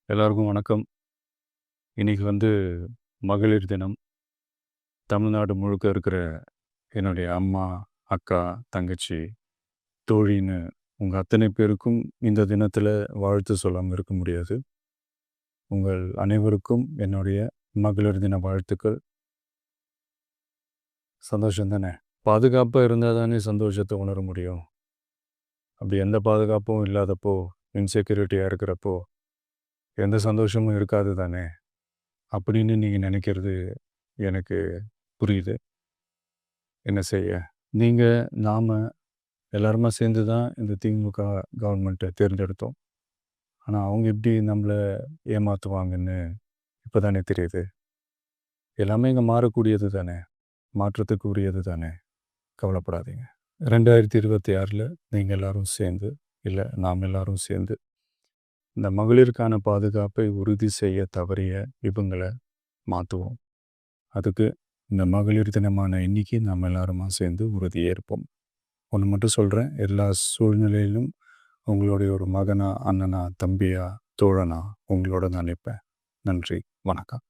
எல்லாருக்கும் வணக்கம். இன்னைக்கு மகளிர் தினம். தமிழ்நாடு முழுக்க இருக்கிற என்னுடைய அம்மா, அக்கா, தங்கச்சி, தோழின்னு உங்க அத்தனை பேருக்கும் இந்த தினத்தில வாழ்த்து சொல்லாம இருக்க முடியாது. உங்கள் அனைவருக்கும் என்னுடைய மகளிர் தின வாழ்த்துக்கள். சந்தோஷம் தானே! பாதுகாப்பா இருந்தா தானே சந்தோஷத்த உணர முடியும். அப்படி எந்த பாதுகாப்பும் இல்லாதப்போ, இன்செக்யூரிட்டியா இருக்கிறப்போ, எந்த சந்தோஷமும் இருக்காது தானே! அப்படின்னு நீங்க நினைக்கிறது எனக்கு புரியுது. என்ன செய்ய? நீங்க, நாம எல்லாருமா சேர்ந்து தான் இந்த திமுக கவர்மெண்ட்டை தேர்ந்தெடுத்தோம். ஆனா, அவங்க எப்படி நம்மள ஏமாத்துவாங்கன்னு இப்ப தானே தெரியுது. எல்லாமே இங்க மாறக்கூடியது தானே! மாற்றத்துக்கு உரியது தானே! கவலைப்படாதீங்க. 2026ல நீங்க எல்லாரும் சேர்ந்து, இல்ல நாம் எல்லாரும் சேர்ந்து, இந்த மகளிருக்கான பாதுகாப்பை உறுதி செய்ய தவறிய இவங்கள மாத்துவோம். அதுக்கு இந்த மகளிர் தினமான இன்னைக்கு நம்ம எல்லாருமா சேர்ந்து உறுதியேற்போம். ஒண்ணு மட்டும் சொல்றேன், எல்லா சூழ்நிலையிலும் உங்களுடைய ஒரு மகனா, அண்ணனா, தம்பியா, தோழனா உங்களோட நான் நிற்பேன். நன்றி, வணக்கம்.